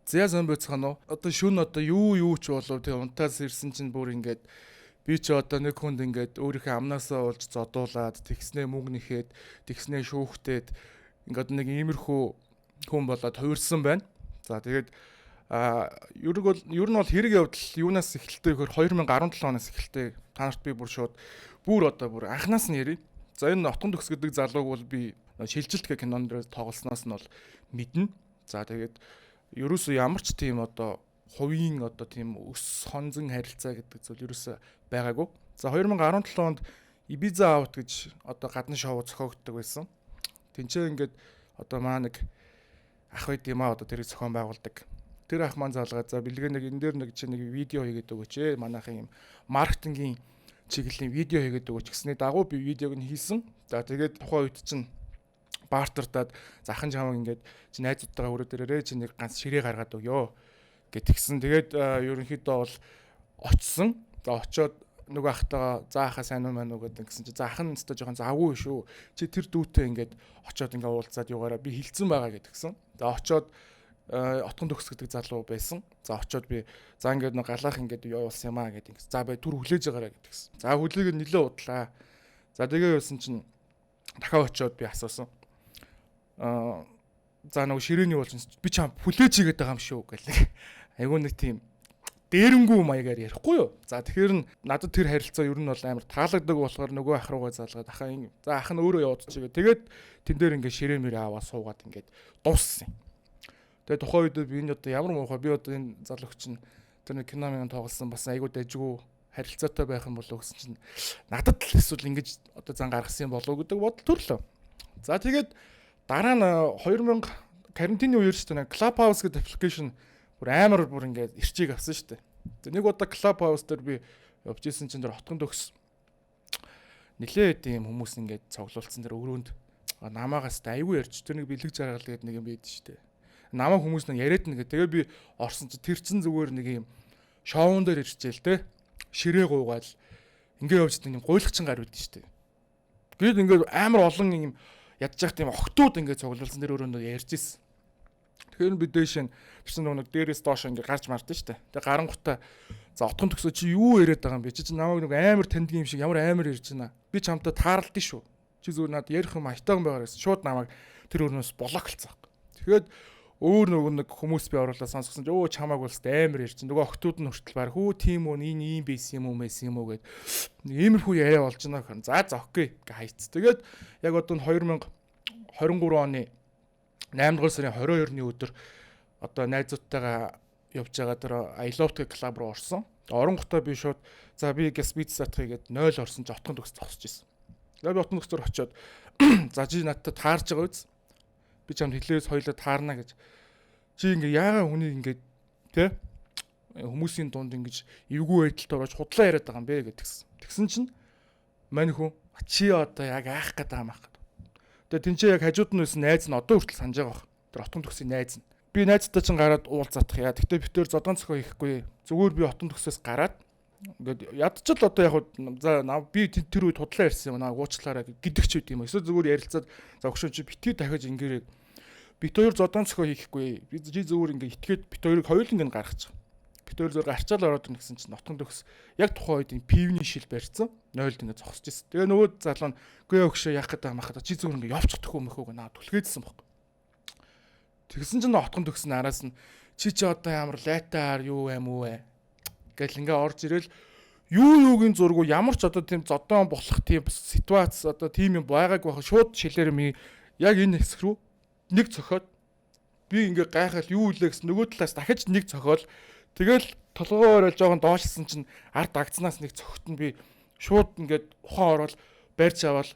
зэ сан байцгаана уу? Одоо шүн одоо юу ч болов тэг унтаас ирсэн чинь бүр ингээд би ч одоо нэг хүнд ингээд өөрийнхөө амнаасаа олж зодуулаад тэгснээ мөнгөнийхэд тэгснээ шүүхтээд ингээд нэг иймэрхүү хүн болоод хувирсан байна. За тэгээд ер нь бол хэрэг явдал юунаас эхэлтэй гэхээр 2017 оноос эхэлтэй. Та нарт би бүр анханаас нь ярив. За энэ Отгон төгс гэдэг залууг бол би шилжилт гэх кинонд тоглосноос нь бол мэднэ. За тэгээд ерөөсөө ямар ч тийм одоо хувийн одоо тийм өс хонзон харилцаа гэдэг зүйл ерөөсөө байгаагүй. За 2017 онд Ibiza Out гэж одоо гадны шоу зохиогддог байсан. Тинчээ ингээд одоо маа нэг ах байд юм аа одоо тэрийг зохион байгуулдаг. Тэр ах маань залгаад за бэлгээ нэг энэ дээр нэг видео хийгээд өгөөч ээ. Манайхын юм маркетингийн чиглэлийн видео хийгээд өгөөч гэсний дагуу би видеог нь хийсэн. За тэгээд тухайн үед чинь бартертаад захын чамаг ингээд чи найзуудтайгаа өрөө дээрээ чи нэг ганц ширээ гаргаад өгөө гэтгсэн. Тэгээд ерөнхийдөө бол очсон. За очоод нөгөө ахтайгаа за ахаа сайн уу маань уу гэсэн чи за ах нь өстой жоохон завгүй шүү. Чи тэр дүүтэй ингээд очоод ингээд уулзаад югаараа би хилцэн байгаа гэтгсэн. За очоод Отгон төгс гэдэг залуу байсан. За очоод би за ингээд нэг галаах ингээд явуулсан юм аа гэдэг. За бай түр хүлээж байгаараа гэдгсэн. За хүлээг нь нилээ удлаа. За тэгээ явсан чинь дахиад очоод би асуусан. За нэг ширээний болж би чам хүлээж игээд байгаа юм шүү гэлээ. Айгуу нэг тийм дээрэнгүү маягаар ярихгүй юу. За тэгэхээр надад тэр харилцаа ер нь бол амар таалагддаг болохоор нөгөө ах руугаа залгаад ах нь өөрөө яваад чигээ. Тэгээд тэн дээр ингээд ширээ мөрөө аваа суугаад ингээд дууссан. Тэгээд тухайн үед би энэ одоо ямар муухай би одоо энэ залууч чинь тэр нэг кино мэн тоглосон бас айгуу дайжгүй харилцаатай байх юм болов гэсэн чинь надад л эсвэл ингэж одоо зан гаргасан болов гэдэг бодол төрлөө. За тэгээд дараа нь 2000 карантины үеэр шүү дээ Clubhouse гэдэг аппликейшн бүр амар ингээд ирчийг авсан шүү дээ. Тэгээд нэг удаа Clubhouse дээр би явж исэн чинь тэр Отгон төгс нилээд юм хүмүүс ингээд цоглуулсан тэр өрөөнд намаагаас айгүй ярьж тэр нэг бэлэг жаргал гэдэг нэг юм байдаг шүү дээ. Намаа хүмүүс нэг яриад нэгэ. Тэгээ би орсон чи тэр чин зүгээр нэг юм шоун дээр ирчээл те. Ширээ гуугаал ингээ явж нэг юм гуйлахчин гар үүдэн штэ. Гээд ингээ амар олон юм ядж явах тийм охтууд ингээ цуглуулсан тэр өрөөнд ярьж ирсэн. Тэгэхээр би дээш нь бичсэн нэг дээрээс доош ингээ гарч мартсан штэ. Тэгээ гарангуутаа за Отгон төгсөө чи юу яриад байгаа юм бэ? Чи намайг нэг амар таньдаг юм шиг ямар амар ярьж байна. Би чамтай таарлаа шүү. Чи зүгээр надад ярих юм айтаахан байгаар гэсэн. Шууд намайг тэр өрөөс блоклцсан. Тэгээд өөр нэг хүмүүс би оруулаад сонсгосон чи өө чамааг бол амар ярьж. Нөгөө охтууд нь хүртэл баг хүү тийм үү ийм байсан юм уу мэсэн юм уу гэд нэг иймэрхүү яриа болж байна гэх. За окей гэ хайц. Тэгээд яг одоо 2023 оны 8 дугаар сарын 22-ны өдөр одоо найзуудтайгаа явж байгаа тэр I Love the Club руу орсон. Оронготоо би шууд за би Gatsby сатхыг гээд 0 орсон ч Отгон төгс зогсож ирсэн. Тэгээд Отгон төгсөөр очиод за чи надтай таарж байгаа үз. Би чамд хэлээс хоёлоо таарна гэж. Чи ингээ яагаад хүний ингээ тэ хүмүүсийн дунд ингэж эвгүй байдалд орож худлаа яриад байгаа юм бэ гэдгсэн. Тэгсэн чинь мань хүн чи одоо яг аах гэдэг юм аах. Тэгээ тэнцээ яг хажууд нь байсан найз нь одоо хүртэл санаж байгаа баг. Тэр Отгон төгсийн найз нь. Би найзтай чинь гараад уулзах яа. Гэтэ битээр зодон цохоо хийхгүй. Зүгээр би Отгон төгсөөс гараад ингээд ядчил одоо яг за би тэр үед худлаа ярьсан юм аа уучлаарай гэдэг ч үгүй юм. Эсвэл зүгээр ярилцаад за өгшөө чи битгий дахиж ингээрээ бит хоёр зодон цохоо хийхгүй. Би чи зүгээр ингээ итгээд бит хоёрыг хоёуланг нь гаргачих. Бит хоёр зур гарчаал ороод ин гэсэн чинь Отгон төгс яг тухайн үед пивний шил барьсан 0-д ингээ зогсож ирсэн. Тэгээ нөгөө залуу нь үгүй өгшөө яах гэдэг юм хаа чи зүгээр ингээ явчихдаггүй юм хөөг наа түлхээдсэн баг. Тэгсэн чинь Отгон төгс нь араас нь чи одоо ямар лайтаар юу юм уу вэ гэл ингээ орж ирэл юугийн зургуу ямар ч одоо тийм зодон болох тийм ситуац одоо тийм юм байгааг байх шууд шилээр ми яг энэ хэсэг рүү нэг цохоод би ингээ гайхал юу үлээ гэсэн нөгөө талаас дахиж нэг цохоод тэгэл толгоо орол жоохон доошлсон чинь ард агцнаас нэг цохот нь би шууд ингээд ухаан орол барьж аваад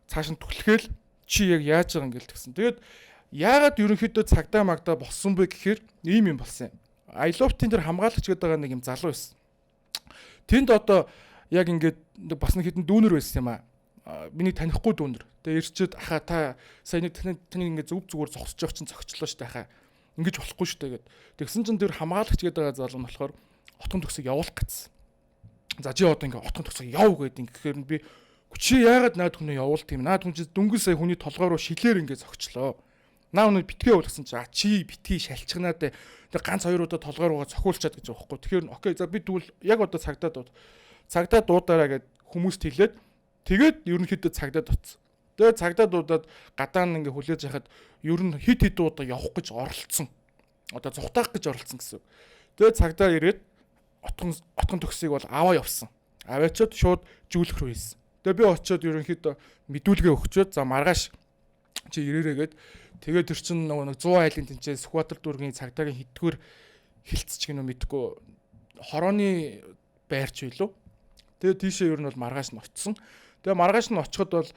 цааш нь түлхээл чи яг яаж байгаа ингээл тэгсэн. Тэгээд яагаад ерөнхийдөө цагдаа магдаа болсон бэ гэхээр ийм юм болсон юм. I Love-ийн тэр хамгаалагч гэдэг байгаа нэг юм залуу байсан. Тэнд одоо яг ингээд бас нэг хэдэн дүүнер байсан юм аа. Миний танихгүй дүүнер. Тэгээ ирчээд ахаа та сая таны ингээд зүгээр зогсож явах чинь цогчлоо штэ ахаа. Ингэж болохгүй штэ гэд. Тэгсэн чинь тэр хамгаалагч гэдэг залуу нь болохоор Отгон төгсөг явуулах гэсэн. За чи одоо ингээд Отгон төгсөг яв гэд ингэхээр би чи яагаад наад хүнээ явуулт юм? Наад хүн чи дөнгөж сая хүний толгой руу шилээр ингээд зогчлоо. Наа өнөө битгээ болгосон чи битгий шалчгнаад тэг ганц хоёр удаа толгоор угаа цохиулчаад гэж байгаа байхгүй. Тэгэхээр окей за би тэгвэл яг одоо цагдаа дуудаараа гэд хүмүүст хэлээд тэгээд ерөнхийдөө цагдаа дутсан. Тэгээд цагдаа дуудаад гадаа нь ингээ хүлээж яхад ер нь хит удаа явах гэж оролцсон. Одоо зүхтаах гэж оролцсон гэсэн. Тэгээд цагдаа ирээд отгон төгсгийг бол аваа явсан. Аваачаад шууд жүүлэх рүү хийсэн. Тэгээд би очиод ерөнхийдөө мэдүүлгээ өгчөөд за маргааш чи ирээрээгээд тэгээд тэр чин нэг 100 айлын тэнцээ Сүхбаатар дүүргийн цагдаагийн хитгүүр хилцэж гинөө мэдгүй хорооны байрч билүү. Тэгээд тийшээ ер нь бол маргааш нь очсон. Тэгээд маргааш нь очиход бол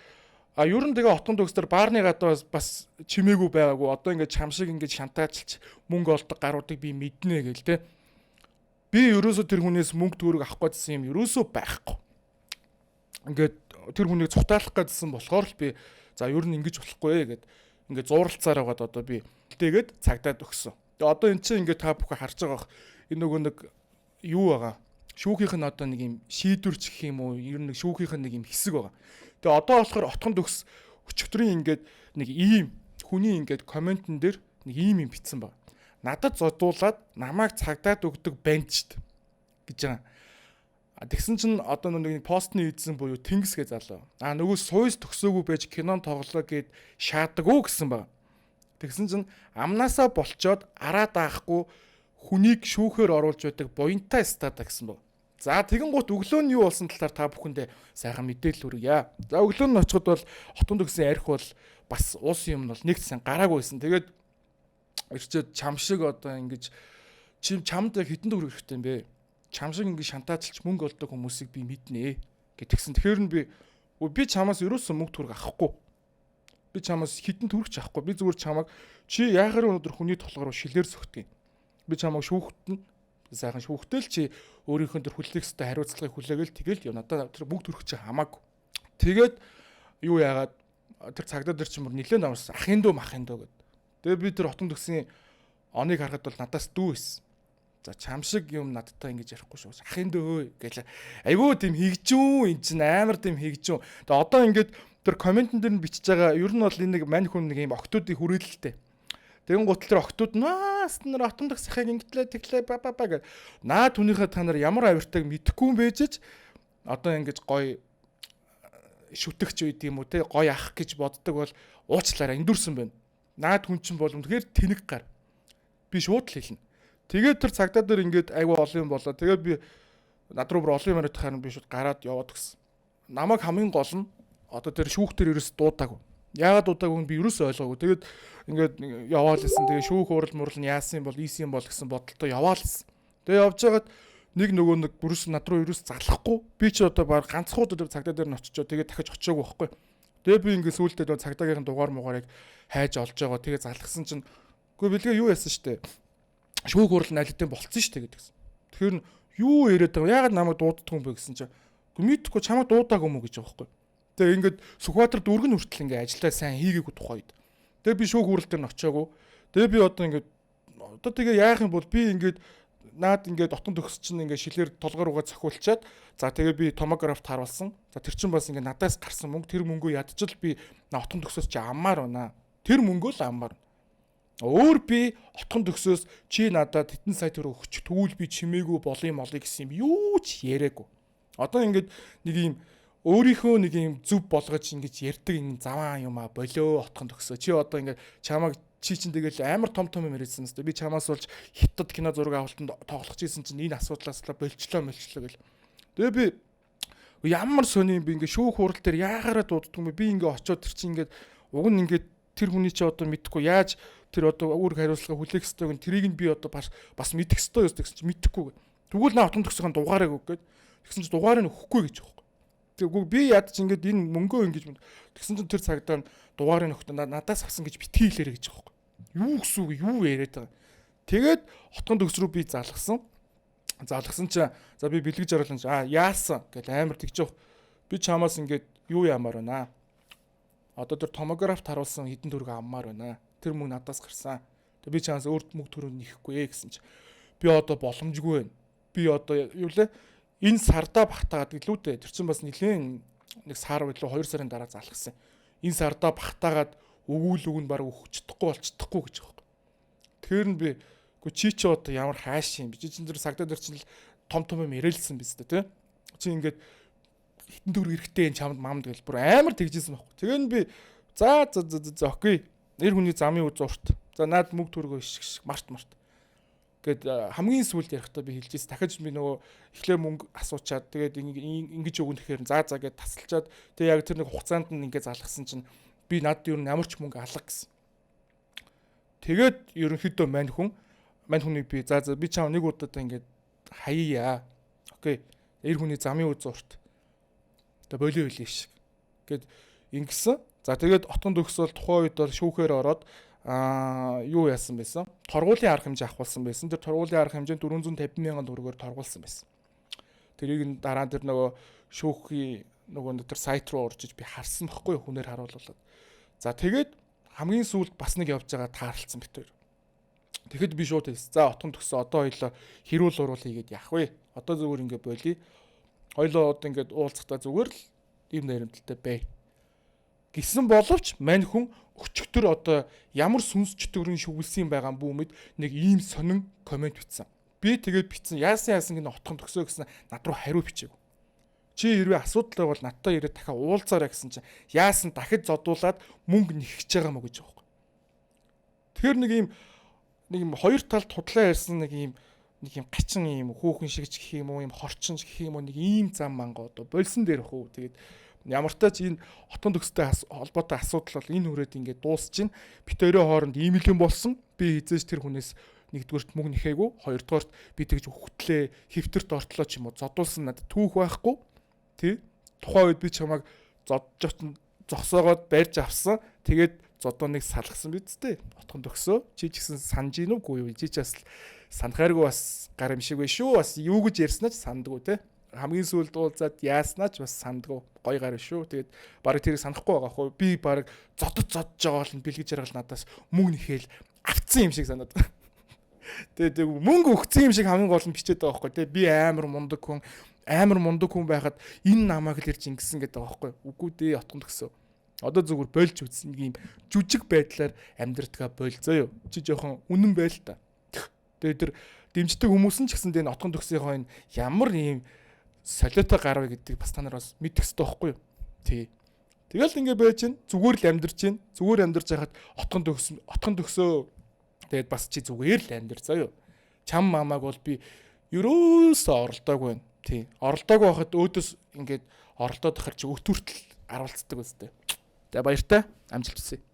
ер нь тэгээ отгон төгсдөр баарны гадаа бас чимээгүй байгаагүй. Одоо ингээд чам шиг ингээд шантаачилж мөнгө олдог гаруудыг би мэднэ гэл те. Би ерөөсө тэр хүнээс мөнгө төгрөг авах гэсэн юм ерөөсө байхгүй. Ингээд тэр хүнийг цутаалах гэсэн болохоор л би за ер нь ингэж болохгүй гэд ингээд зууралцаар байгаад одоо би тэгээд цагдаад өгсөн. Тэгээ одоо эн чинь ингээд та бүхэн харж байгаа энэ нөгөө нэг юу байгаа. Шүүхийнх нь одоо нэг юм шийдвэрч гэх юм уу? Ер нь шүүхийнх нь нэг юм хэсэг байгаа. Тэгээ одоо болохоор отгон төгс өчигдрийн ингээд нэг ийм хүний ингээд комментэн дээр нэг ийм юм бичсэн баг. Надад зодуулаад намайг цагдаад өгдөг бандчд гэж байгаа. Тэгсэн чинь одоо нэг постны эзэн буюу Тэнгис гэ залуу. Нөгөө сууйс төгсөөгүй байж кинон тоглоо гэд шаадаг уу гэсэн баг. Тэгсэн чинь амнаасаа болчоод араа даахгүй хүнийг шүүхээр оруулж байдаг буянтай стада гэсэн баг. За тэгэн гут өглөө нь юу болсон талаар та бүхэндээ сайхан мэдээлэл хүргье. За өглөө нь очиход бол хотон төгсөн арх бол бас уус юм бол нэгт сайн гараагүйсэн. Тэгээд ирчээд чам шиг одоо ингэж чамд хитэн төгрөг хэрэгтэй юм бэ? Чам шиг ингэ шантаачилж мөнгө олдог хүмүүсийг би мэднэ гэтгсэн. Тэгэхээр нь би чамаас ерөөсөн мөнгө төгрөг авахгүй. Би чамаас хитэн төгрөгч авахгүй. Би зүгээр чамайг чи яагаар өнөөдөр хүний толгоор шилээр сөхдөг юм. Би чамайг шүүхтэн сайхан шүүхтэл чи өөрийнхөө төр хүлээх ёстой хариуцлагыг хүлээгээл тэгэл яа надад тэр бүгд төрөх чи хамаагүй. Тэгээд юу яагаад тэр цагдаа дээр чинь бүр нилээн амарсан ахын дөө махын дөө гэд. Тэгээд би тэр хотон төгсгийн оныг харахад бол надаас дүү байсан. За чам шиг юм надтай ингэж ярихгүй шүү. Ахын дөө гэж айгүй тийм хийгжүүн эн чинь амар тийм хийгжүүн. Тэгээд одоо ингээд тэр комментэн дээр нь бичиж байгаа ер нь бол энэ нэг мань хүн нэг юм октоодыг хүрээлэлтэй. Тэгэн гутал тэр октод наас нар отон төгсөхийг ингэтлээ тэглээ ба гэж наа түүнийхээ та нар ямар авиртайг мэдэхгүй юм бэжж одоо ингэж гоё шүтгч үед юм уу те гоё ах гэж боддог бол уучлаарай эндүрсэн байна. Наад хүн чинь бол үнэхээр тэнэг гар. Би шууд л хэлнэ. Тэгээд тэр цагдаа дээр ингэж айгүй олон юм болоо. Тэгээд би над руу бүр олон юм яриад тахаар би шууд гараад яваад гисэн. Намайг хамгийн гол нь одоо тэр шүүх дээр ерөөс дуудаагүй. Яагаад удаагүй би ерөөсөө ойлгоогүй. Тэгээд ингээд яваал гэсэн. Тэгээд шүүх урал мурал нь яасан юм бол ийсэн юм бол гэсэн бодолтой яваал гэсэн. Тэгээд явж байгаад нэг нөгөө нэг бүрс над руу ерөөс залахгүй. Би ч одоо баг ганцхан удаа цагдаа дээр нь очичоо. Тэгээд дахиж очиагүй байхгүй. Тэгээд би ингээд сүүлдээ цагдаагийнхын дугаар муугарыг хайж олж байгаа. Тэгээд залгсан чинь үгүй бэлгээ юу яасан штэ. Шүүх урал найлтын болцсон штэ гэдгсэн. Тэгэхээр юу яриад байгаа. Яагаад намайг дууддаг юм бэ гэсэн чинь. Үгүй мэдхгүй чамаа дуудаагүй юм уу гэж байгаа байхгүй. Тэгээ ингээд Сүхбаатар дүүргэн хүртэл ингээд ажиллаа сайн хийгээгүй тухайд. Тэгээ би шүүх хурал дээр нь очиагүй. Тэгээ би одоо ингээд одоо тэгээ яах юм бол би ингээд наад ингээд отон төгс чинь ингээд шилээр толгоор угаа цохиулчаад за тэгээ би томографт харуулсан. За тэр чинь бас ингээд надаас гарсан мөнгө тэр мөнгөө ядчил би отон төгсөөс чи аммаар байна. Тэр мөнгөө л аммаар. Өөр би отон төгсөөс чи надад тэтэн сая төгрөг өгч тэгвэл би чимээгүй болын молыг гэсэн юм юу ч яриаггүй. Одоо ингээд нэг юм өөрийнхөө нэг юм зүв болгож ингэж ярьдаг энэ заваан юм а болоо отхон төгсөө. Чи одоо ингээд чамайг чи чинь тэгэл амар том юм яриадсан хэвээр. Би чамаас болж хятад кино зураг авалтанд тоглох гэсэн чинь энэ асуудлаас л болчлоо гэл. Тэгээ би ямар сони би ингээд шүүх хурал дээр яагаараа дууддаг юм бэ? Би ингээд очиод тэр чинь ингээд уг нь ингээд тэр хүний чи одоо мэдхгүй яаж тэр одоо үүрэг хариуцлага хүлээх ёстойг нь тэрийг нь би одоо бас мэдэх ёстой гэсэн чинь мэдэхгүй. Тэгвэл наа отон төгсөхийн дугаарыг өг гээд тэгсэн чинь дугаарыг өгөхгүй гэж байна. Тэгвэл би яд чи ингээд энэ мөнгөө ингэж тэгсэн чинь тэр цагдаа дугаарыг өгтөө надаас авсан гэж битгий хэлээрэй гэж байгаа юм. Юу гэсэн үг юу яриад байгаа. Тэгээд отгон төгс рүү би залгасан. Залгасан чи за би бэлгэж оруулсан чи яасан гэл амар тэгж явах. Би чамаас ингээд юу яамаар байна. Одоо тэр томографт харуулсан хэдэн төгрөг аммаар байна. Тэр мөнгө надаас гарсан. Тэг би чамаас өөр мөнгө төгрөг нэхгүй гэсэн чи би одоо боломжгүй байна. Би одоо юу лээ энэ сардаа багтаагаад гэлүүдээ тэр чинь бас нэлээд нэг сар билүү 2 сарын дараа залгсан. Энэ сардаа багтаагаад өгүүл баг өгчдөхгүй болчихдохгүй гэж байгаа. Тэгэхээр нь би үгүй чи одоо ямар хааш юм би чинь тэр сагдаад ирчихэл том юм ярэлсэн биз дээ тий. Чи ингээд хитэн төгрөг эрэхтэй чамд мамд гэл бүр амар тэгжсэн байхгүй. Тэгээ нь би за окей. Нэр хүний замын үз урт. За наад мөг төргөө ишг март. Гэт хамгийн сүүлд ярихдаа би хэлжээс дахиж би нөгөө эхлээ мөнгө асуучаад тэгээд ингэж өгөн тэгэхээр за гэд тасалчаад тэгээд яг тэр нэг хугацаанд нь ингэ залгасан чинь би над юу ямар ч мөнгө алга гэсэн. Тэгээд ерөнхийдөө мань хүнийг би за би чам нэг удаа ингэ хаяа. Окей. Нэр хүний замын үз урт. Тэгээд болио хэлээ шиг. Гэт ингэсэн. За тэгээд отгонд өгсөөл тухайн үед бол шүүхээр ороод юу яасан байсан? Торгуулийн арга хэмжээ авахулсан байсан. Тэр торгуулийн арга хэмжээ 450 мянган төгрөгөөр торгуулсан байсан. Тэрийг нь дараа нь тэр нөгөө шүүхийн нөгөө тэр сайт руу орж иж би харсан байхгүй хүнээр харууллаа. За тэгээд хамгийн сүүлд бас нэг явж байгаа таарлцсан бит хоёр. Тэгэхэд би шууд хэлсэн. За отгонд өгсөн одоо хоёлоо хэрүүл уруул хийгээд яах вэ? Одоо зүгээр ингэ болий. Хоёлоо одоо ингэ уулзахтаа зүгээр л ийм наримталтай бай. Гэсэн боловч мань хүн өчигдөр одоо ямар сүнс чөтгөрийн шүглсэн байгаа бүү мэд нэг ийм сонин комент бичсэн. Би тэгээд бичсэн яасан гинэ отхон төгсөө гэсэн над руу хариу бичээг. Чи хэрвээ асуудал байвал надтай ирээд дахиад уулзаарай гэсэн чинь яасан дахид зодуулаад мөнгө нэхэж байгаа мó гэж байгаа юм. Тэгэхээр нэг ийм хоёр талд худлаа ярьсан нэг ийм гачин ийм хөөхөн шиг ч гэх юм уу ийм хорчин ч гэх юм уу нэг ийм зам манга одоо болсон дээр хөө тэгээд ямар ч тач энэ хотон төгстэй холбоотой асуудал бол энэ хүрээд ингээд дуусч чинь бит хоёрын хооронд ийм л юм болсон. Би хизээж тэр хүнээс нэгдүгээрт мөнгө нэхээгүй, хоёрдугаарт би тэгж хөтлөө хэвтэрт ортлоо ч юм уу зодуулсан надад түүх байхгүй. Тий. Тухайн үед би чамайг зогсоогоод барьж авсан. Тэгээд зодооныг салгасан биз дээ. Отхон төгсөө. Чи ч гэсэн санаж ийн үгүй юу? Чи ч бас санахааргүй бас гар юм шиг вэ шүү. Бас юу гэж ярьснаа ч сандгүй те. Хамгийн сүүлд уулзаад яаснаа ч бас сандгүй гоё гар шүү. Тэгээд барыг тэрийг санахгүй байгаа хөө. Би барыг зодож байгаа бол бэлгэж яргал надаас мөнгө нэхэл авцсан юм шиг санаад. Тэгээд мөнгө өгсөн юм шиг хамгийн гол нь бичээд байгаа байхгүй. Тэгээд би амар мундаг хүн байхад энэ намайг л ирж ингэсэн гэдэг байгаа байхгүй. Үгүй дээ отгонд гисэн. Одоо зүгээр болж үзсэн нэг юм жүжиг байдлаар амьдртгаа болзоо юу. Чи жоохон үнэн байл та. Тэгээд тэр дэмждэг хүмүүс нь ч гэсэн энэ отгонд гисийнхоо энэ ямар ийм солиотой гарвэ гэдгийг бас та нар бас мэдэх хэрэгтэй байхгүй юу? Тий. Тэгэл ингэ байж чинь зүгээр л амьдарч чинь. Зүгээр амьдарч байхад отгонд өгсөө. Тэгээд бас чи зүгээр л амьдар заа юу. Чам мамааг бол би ерөөсөө оролдоог байна. Тий. Оролдоог байхад өөдөөс ингээд оролдоод ахаар чи өтөртөл харуулцдаг үстэй. За баяртай. Амжилт хүсье.